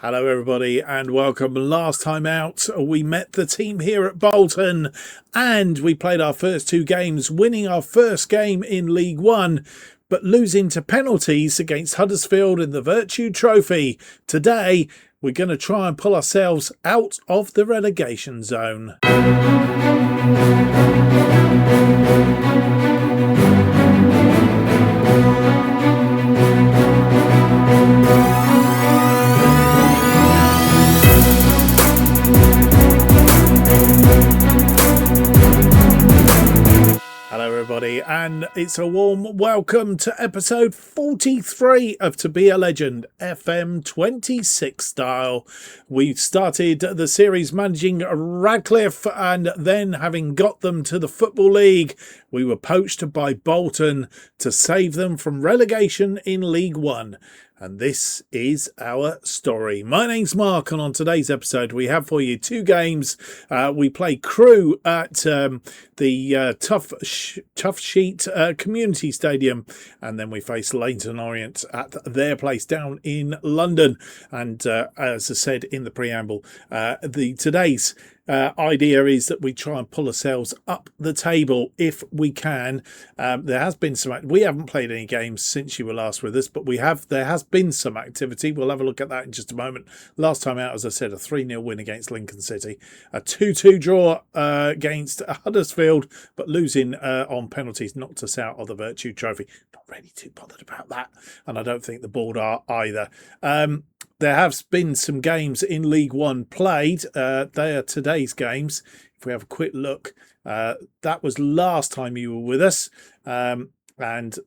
Hello everybody and welcome. Last time out we met the team here at Bolton and we played our first two games, winning our first game in League One but losing to penalties against Huddersfield in the Virtue Trophy. Today we're going to try and pull ourselves out of the relegation zone. Hello everybody and it's a warm welcome to episode 43 of To Be a Legend FM 26 style. We've started the series managing Radcliffe and then having got them to the Football League, we were poached by Bolton to save them from relegation in League One. And this is our story. My name's Mark, and on today's episode, we have for you two games. We play Crewe at the Toughsheet Community Stadium, and then we face Leyton Orient at their place down in London. And as I said in the preamble, today's idea is that we try and pull ourselves up the table if we can. There has been some. We haven't played any games since you were last with us, but there has been some activity. We'll have a look at that in just a moment. Last time out, as I said, a 3-0 win against Lincoln City, a 2-2 draw against Huddersfield, but losing on penalties knocked us out of the Virtue Trophy. Not really too bothered about that, and I don't think the board are either. There have been some games in League One played. They are today's games. If we have a quick look, that was last time you were with us. And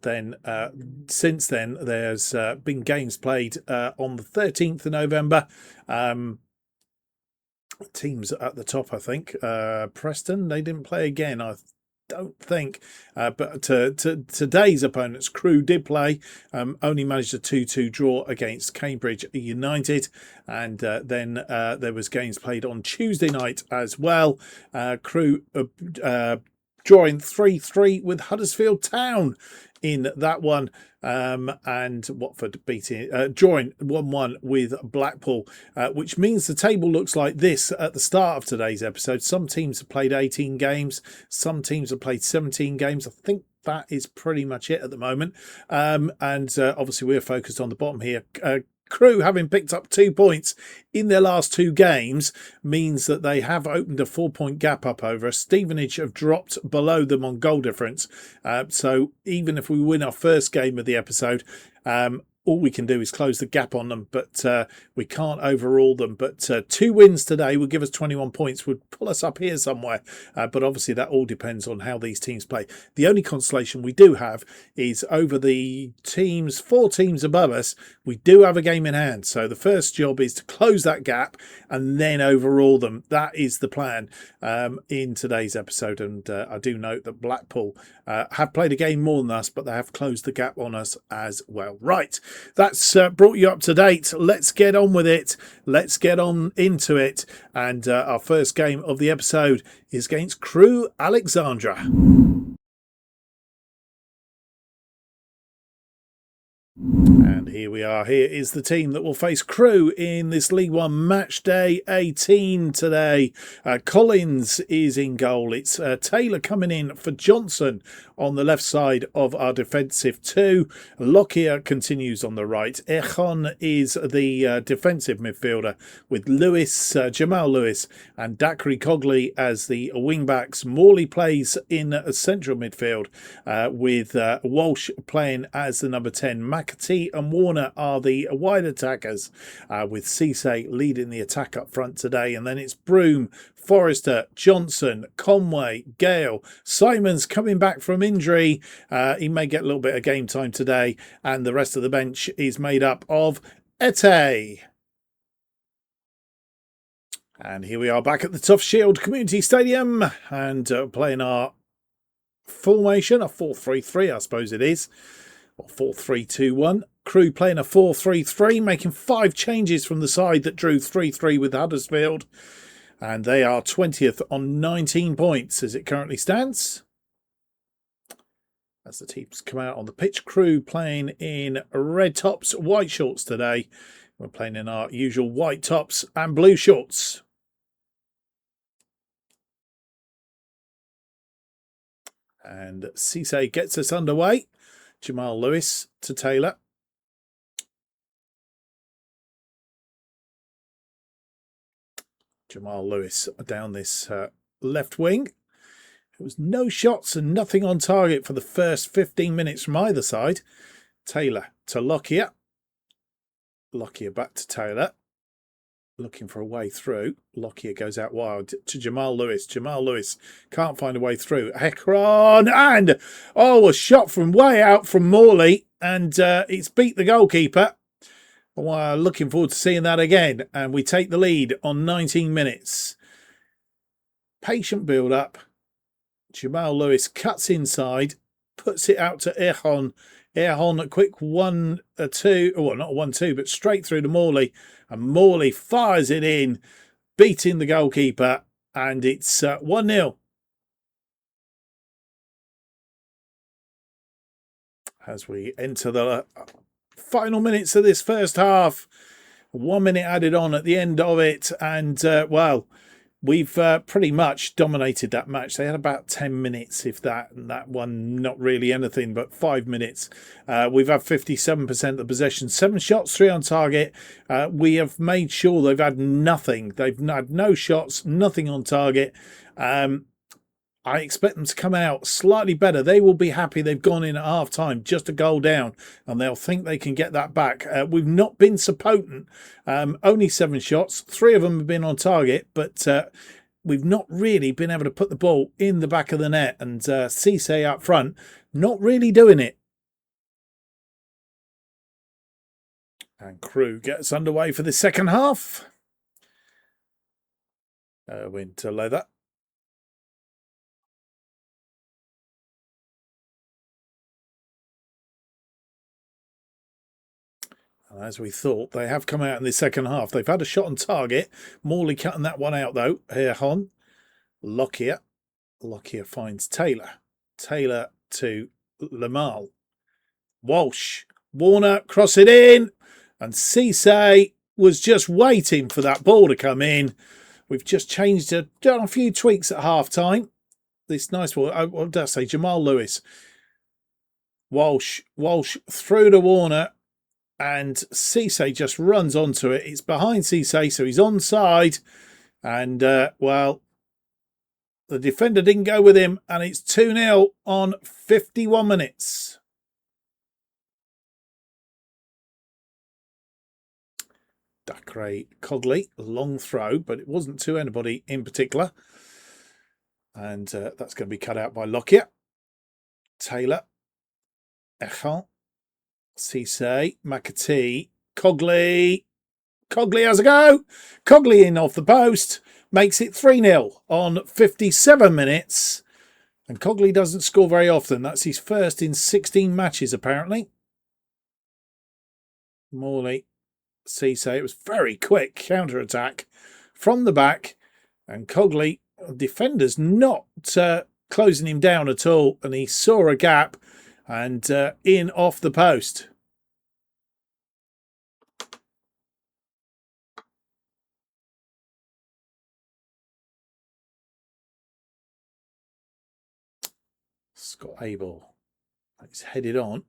then since then, there's been games played on the 13th of November. Teams at the top, I think. Preston, they didn't play again, I don't think, but today's opponents, Crewe, did play, only managed a 2-2 draw against Cambridge United, and then there was games played on Tuesday night as well. Crewe drawing 3-3 with Huddersfield Town in that one, and Watford drawing 1-1 with Blackpool, which means the table looks like this at the start of today's episode. Some teams have played 18 games, some teams have played 17 games. I think that is pretty much it at the moment, and obviously we're focused on the bottom here. Crewe, having picked up 2 points in their last two games, means that they have opened a 4-point gap up over us. Stevenage have dropped below them on goal difference. So even if we win our first game of the episode, all we can do is close the gap on them, but we can't overrule them. But 2 wins today would give us 21 points, would pull us up here somewhere. But obviously that all depends on how these teams play. The only consolation we do have is over the 4 teams above us, we do have a game in hand. So the first job is to close that gap and then overrule them. That is the plan in today's episode. And I do note that Blackpool have played a game more than us, but they have closed the gap on us as well. Right. That's brought you up to date. Let's get on with it. Let's get on into it. And our first game of the episode is against Crewe Alexandria. And here we are. Here is the team that will face Crewe in this League One match day 18 today. Collins is in goal. It's Taylor coming in for Johnson on the left side of our defensive two. Lockyer continues on the right. Echon is the defensive midfielder with Lewis, Jamal Lewis and Dakri Cogley as the wing backs. Morley plays in central midfield with Walsh playing as the number 10. McAtee and Warner are the wide attackers, with Cisse leading the attack up front today. And then it's Broom, Forrester, Johnson, Conway, Gale. Simon's coming back from injury. He may get a little bit of game time today. And the rest of the bench is made up of Ete. And here we are back at the Toughsheet Community Stadium and playing our formation, a 4-3-3, I suppose it is. Or 4-3-2-1. Crewe playing a 4-3-3, making 5 changes from the side that drew 3-3 with Huddersfield. And they are 20th on 19 points as it currently stands. As the teams come out on the pitch, Crewe playing in red tops, white shorts today, We're playing in our usual white tops and blue shorts. And Cisse gets us underway. Jamal Lewis to Taylor. Jamal Lewis down this left wing. There was no shots and nothing on target for the first 15 minutes from either side. Taylor to Lockyer. Lockyer back to Taylor. Looking for a way through. Lockyer goes out wide to Jamal Lewis. Jamal Lewis can't find a way through. Ekron and a shot from way out from Morley, and it's beat the goalkeeper. Well, looking forward to seeing that again. And we take the lead on 19 minutes. Patient build up. Jamal Lewis cuts inside, puts it out to Erhon. Erhon a quick 1-2, well, not 1-2, but straight through to Morley. And Morley fires it in, beating the goalkeeper. And it's 1-0. As we enter the final minutes of this first half. 1 minute added on at the end of it. And, well, we've pretty much dominated that match. They had about 10 minutes, if that, and that one, not really anything, but 5 minutes. We've had 57% of the possession, 7 shots, 3 on target. We have made sure they've had nothing. They've had no shots, nothing on target. I expect them to come out slightly better. They will be happy they've gone in at half time, just a goal down, and they'll think they can get that back. We've not been so potent. Only 7 shots. 3 of them have been on target, but we've not really been able to put the ball in the back of the net. And Cisse up front, not really doing it. And Crewe gets underway for the second half. Winter leather. And as we thought, they have come out in the second half. They've had a shot on target. Morley cutting that one out, though. Here, Hon. Lockyer. Lockyer finds Taylor. Taylor to Lamal. Walsh. Warner, cross it in. And Cisse was just waiting for that ball to come in. We've just done a few tweaks at half-time. This nice ball. What did I say? Jamal Lewis. Walsh through to Warner. And Cisse just runs onto it. It's behind Cisse, so he's onside. And, well, the defender didn't go with him. And it's 2-0 on 51 minutes. Dacre Cogley, long throw, but it wasn't to anybody in particular. And that's going to be cut out by Lockyer. Taylor. Echan. Cisse, McAtee, Cogley. Cogley has a go. Cogley in off the post. Makes it 3-0 on 57 minutes. And Cogley doesn't score very often. That's his first in 16 matches, apparently. Morley, Cisse. It was very quick counter-attack from the back. And Cogley, defenders not closing him down at all. And he saw a gap. And in off the post. Scott Abel. He's headed on.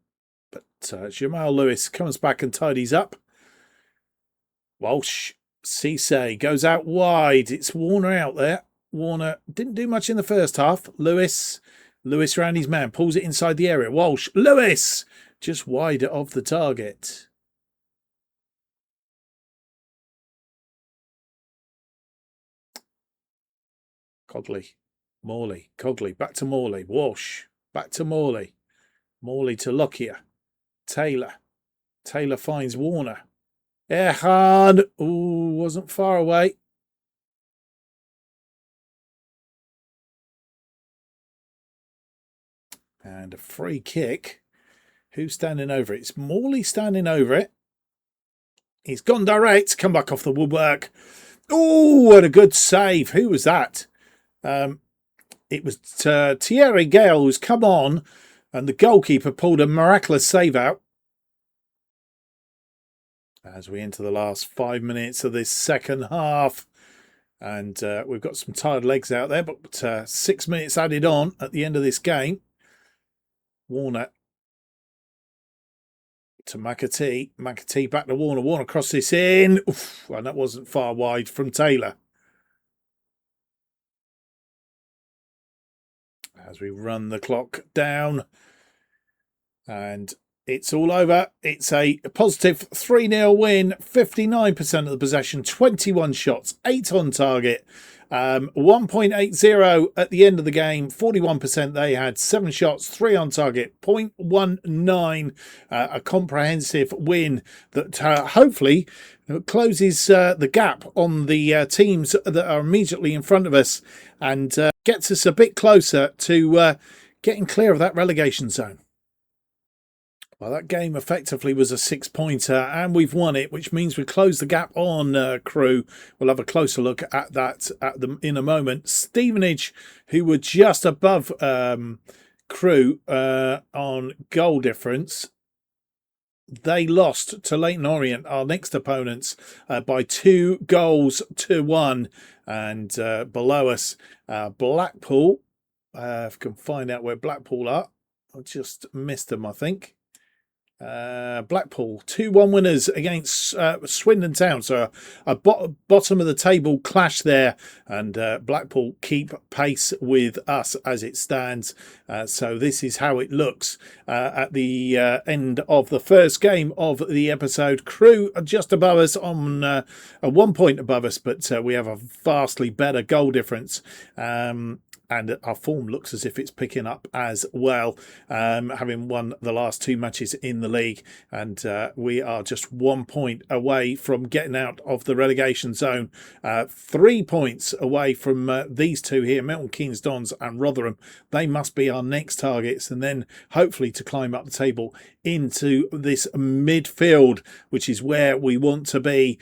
But Jamal Lewis comes back and tidies up. Walsh. Cisse goes out wide. It's Warner out there. Warner didn't do much in the first half. Lewis around his man, pulls it inside the area. Walsh, Lewis, just wide of the target. Cogley, Morley, Cogley, back to Morley. Walsh, back to Morley. Morley to Lockyer. Taylor. Taylor finds Warner. Erhard, wasn't far away. And a free kick. Who's standing over it? It's Morley standing over it. He's gone direct. Come back off the woodwork. Oh, what a good save. Who was that? It was Thierry Gale who's come on and the goalkeeper pulled a miraculous save out. as we enter the last 5 minutes of this second half. And we've got some tired legs out there, but 6 minutes added on at the end of this game. Warner to McAtee. McAtee back to Warner. Warner crosses in. Oof, and that wasn't far wide from Taylor. As we run the clock down. And it's all over. It's a positive 3-0 win. 59% of the possession. 21 shots. 8 on target. 1.80 at the end of the game. 41% they had. 7 shots. 3 on target. 0.19. A comprehensive win that hopefully closes the gap on the teams that are immediately in front of us and gets us a bit closer to getting clear of that relegation zone. Well, that game effectively was a 6-pointer and we've won it, which means we close the gap on Crewe. We'll have a closer look at that in a moment. Stevenage, who were just above Crewe on goal difference, they lost to Leyton Orient, our next opponents, by 2-1. And below us, Blackpool. If I can find out where Blackpool are. I just missed them, I think. Blackpool 2-1 winners against Swindon Town, so a bottom of the table clash there, and Blackpool keep pace with us as it stands. So this is how it looks at the end of the first game of the episode. Crewe are just above us on 1 point above us, but we have a vastly better goal difference. And our form looks as if it's picking up as well, having won the last 2 matches in the league. And we are just 1 point away from getting out of the relegation zone. 3 points away from these two here, Milton Keynes Dons and Rotherham. They must be our next targets, and then hopefully to climb up the table into this midfield, which is where we want to be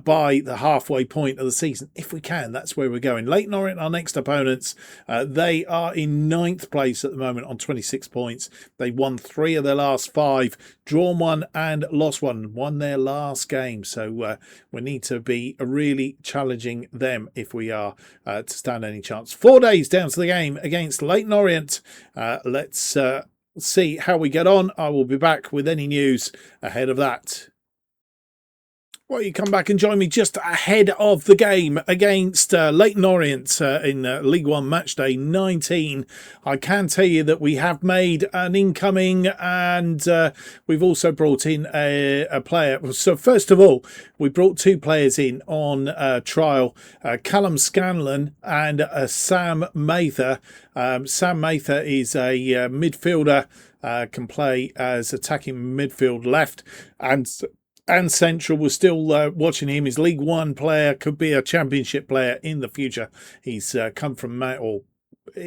by the halfway point of the season. If we can, that's where we're going. Leyton Orient, our next opponents. They are in 9th place at the moment on 26 points. They won 3 of their last 5, drawn 1 and lost 1, won their last game. So we need to be really challenging them if we are to stand any chance. 4 days down to the game against Leyton Orient. Let's see how we get on. I will be back with any news ahead of that. Well, you come back and join me just ahead of the game against Leyton Orient in League One match day 19. I can tell you that we have made an incoming, and we've also brought in a player. So first of all, we brought 2 players in on trial, Callum Scanlon and Sam Mather. Sam Mather is a midfielder, can play as attacking midfield left and Central. Was still watching him. His League One player, could be a Championship player in the future. He's come from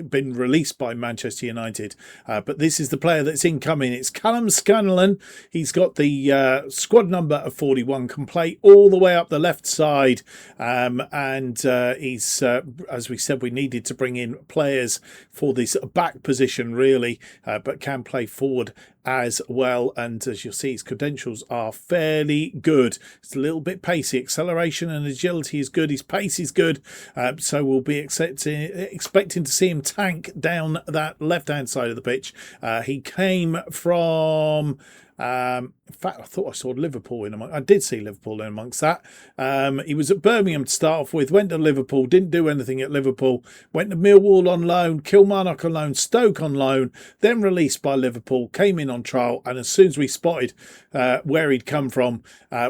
been released by Manchester United, but this is the player that's incoming. It's Callum Scanlon. He's got the squad number of 41, can play all the way up the left side, and he's as we said, we needed to bring in players for this back position really, but can play forward as well. And as you'll see, his credentials are fairly good. It's a little bit pacey. Acceleration and agility is good. His pace is good. So we'll be expecting to see him tank down that left-hand side of the pitch. He came from... in fact, I thought I saw Liverpool in amongst. I did see Liverpool in amongst that. He was at Birmingham to start off with, went to Liverpool, didn't do anything at Liverpool, went to Millwall on loan, Kilmarnock on loan, Stoke on loan, then released by Liverpool, came in on trial, and as soon as we spotted where he'd come from,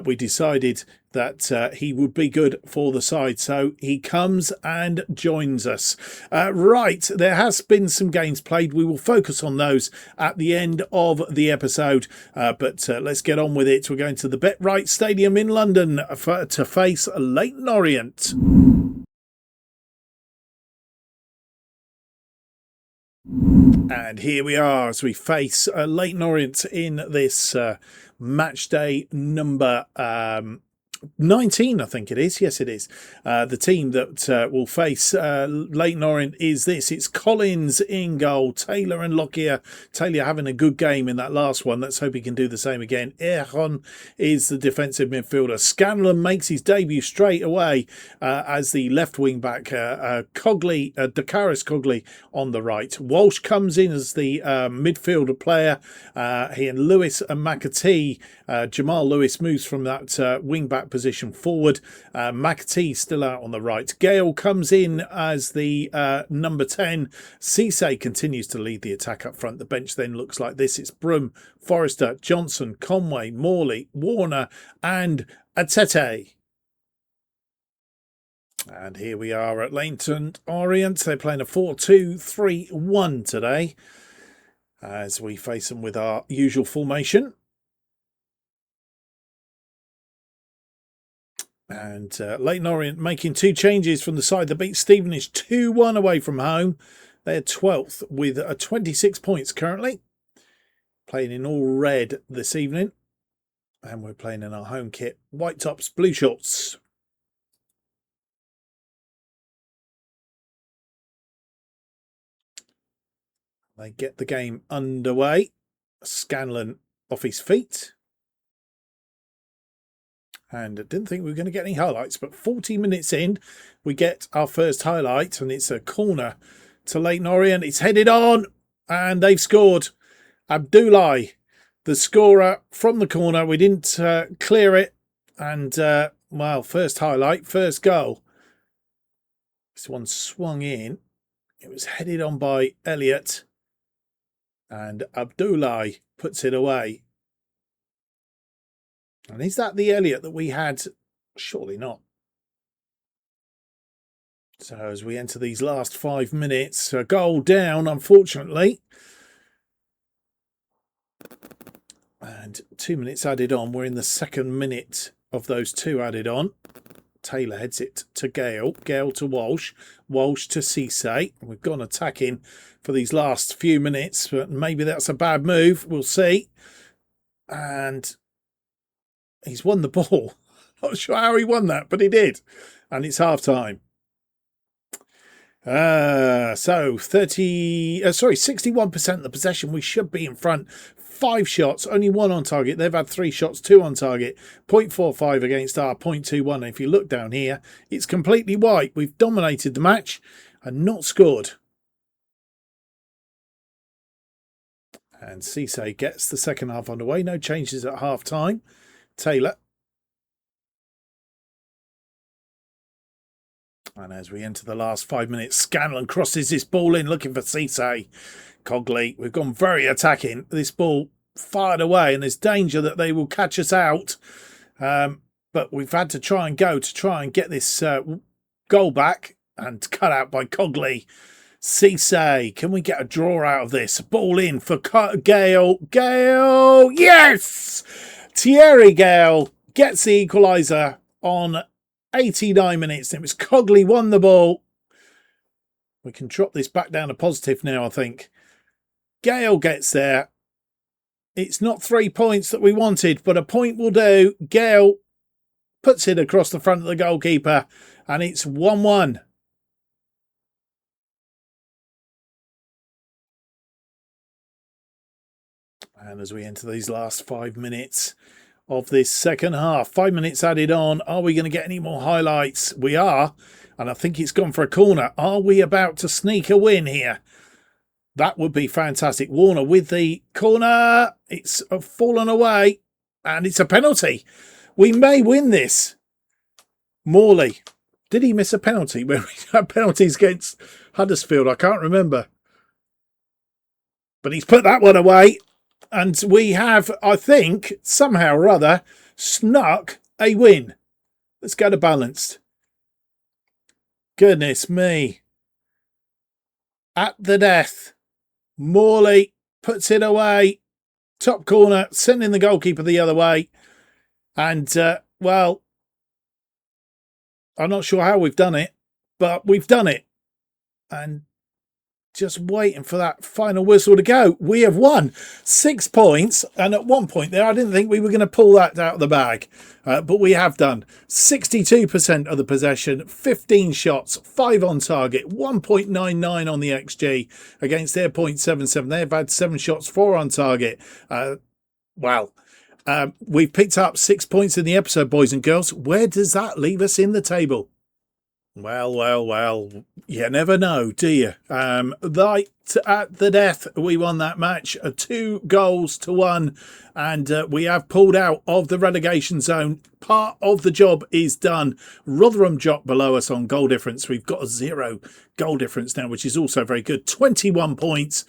we decided that he would be good for the side. So he comes and joins us. Right, there has been some games played. We will focus on those at the end of the episode, but let's get on with it. We're going to the BetRight Stadium in London to face Leyton Orient. And here we are as we face Leyton Orient in this match day number 19, I think it is. Yes, it is. The team that will face Leyton Orient is this. It's Collins in goal. Taylor and Lockyer. Taylor having a good game in that last one. Let's hope he can do the same again. Erhon is the defensive midfielder. Scanlon makes his debut straight away as the left wing back. Cogley, Dakaris Cogley on the right. Walsh comes in as the midfielder player. He and Lewis and McAtee. Jamal Lewis moves from that wing back position forward. McAtee still out on the right. Gale comes in as the number 10. Cisse continues to lead the attack up front. The bench then looks like this. It's Broom, Forrester, Johnson, Conway, Morley, Warner and Atete. And here we are at Leyton Orient. They're playing a 4-2-3-1 today as we face them with our usual formation. And Leyton Orient making 2 changes from the side that beat Stevenage 2-1 away from home. They're 12th with 26 points currently. Playing in all red this evening. And we're playing in our home kit. White tops, blue shorts. They get the game underway. Scanlon off his feet. And I didn't think we were going to get any highlights, but 40 minutes in, we get our first highlight, and it's a corner to Leyton Orient. It's headed on, and they've scored. Abdullah, the scorer from the corner. We didn't clear it, and, well, first highlight, first goal. This one swung in. It was headed on by Elliott, and Abdullah puts it away. And is that the Elliott that we had? Surely not. So as we enter these last 5 minutes, a goal down, unfortunately. And 2 minutes added on. We're in the second minute of those 2 added on. Taylor heads it to Gale. Gale to Walsh. Walsh to Cisse. We've gone attacking for these last few minutes, but maybe that's a bad move. We'll see. And he's won the ball. Not sure how he won that, but he did. And it's half time. So 61% of the possession. We should be in front. 5 shots, only 1 on target. They've had 3 shots, 2 on target. 0.45 against our 0.21. And if you look down here, it's completely white. We've dominated the match and not scored. And Cisse gets the second half underway. No changes at half time. Taylor. And as we enter the last 5 minutes, Scanlon crosses this ball in looking for Cisse. Cogley, we've gone very attacking. This ball fired away and there's danger that they will catch us out. But we've had to try and get this goal back and cut out by Cogley. Cisse, can we get a draw out of this? Ball in for Gale. Gale, yes! Thierry Gale gets the equaliser on 89 minutes. It was Cogley won the ball. We can drop this back down to positive now, I think. Gale gets there. It's not 3 points that we wanted, but a point will do. Gale puts it across the front of the goalkeeper, and it's 1-1. And as we enter these last 5 minutes of this second half, 5 minutes added on. Are we going to get any more highlights? We are. And I think it's gone for a corner. Are we about to sneak a win here? That would be fantastic. Warner with the corner. It's fallen away. And it's a penalty. We may win this. Morley. Did he miss a penalty? When we had penalties against Huddersfield, I can't remember. But he's put that one away. And we have, I think, somehow or other, snuck a win. Let's go to balanced. Goodness me. At the death. Morley puts it away. Top corner, sending the goalkeeper the other way. And, well, I'm not sure how we've done it, but we've done it. And just waiting for that final whistle to go. We have won 6 points, and at one point there I didn't think we were going to pull that out of the bag, but we have done. 62% of the possession, 15 shots, 5 on target, 1.99 on the XG against their 0.77. They've had 7 shots, 4 on target. Wow. We've picked up 6 points in the episode, boys and girls. Where does that leave us in the table? Well, you never know, do you? Right at the death, we won that match, 2-1, and we have pulled out of the relegation zone. Part of the job is done. Rotherham dropped below us on goal difference. We've got a 0 goal difference now, which is also very good. 21 points.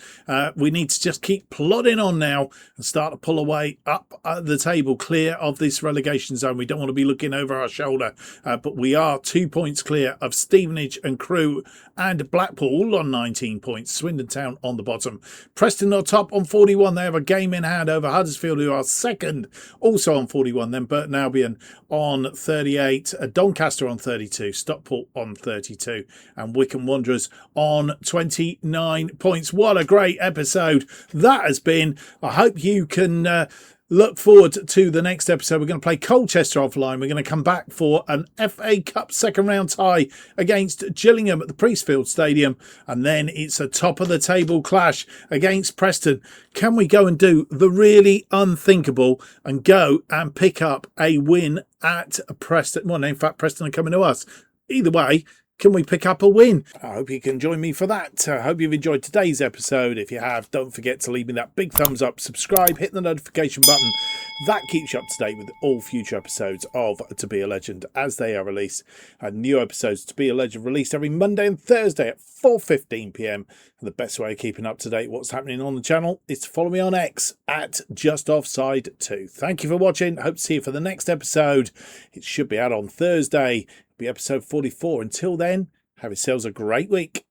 We need to just keep plodding on now and start to pull away up the table, clear of this relegation zone. We don't want to be looking over our shoulder, but we are 2 points clear of Stevenage and Crewe and Blackpool on 19 points. Swindon Town on the bottom. Preston are top on 41. They have a game in hand over Huddersfield, who are second, also on 41. Then Burton Albion on 38, Doncaster on 32, Stockport on 32, and Wycombe Wanderers on 29 points. What a great episode that has been. I hope you can look forward to the next episode. We're going to play Colchester offline. We're going to come back for an FA Cup second round tie against Gillingham at the Priestfield Stadium. And then it's a top of the table clash against Preston. Can we go and do the really unthinkable and go and pick up a win at Preston? Well, in fact, Preston are coming to us. Either way, can we pick up a win? I hope you can join me for that. I hope you've enjoyed today's episode. If you have, don't forget to leave me that big thumbs up, subscribe, hit the notification button. That keeps you up to date with all future episodes of To Be a Legend as they are released. And new episodes To Be a Legend released every Monday and Thursday at 4:15 p.m. And the best way of keeping up to date what's happening on the channel is to follow me on X at JustOffside2. Thank you for watching. Hope to see you for the next episode. It should be out on Thursday. Be episode 44. Until then, have yourselves a great week.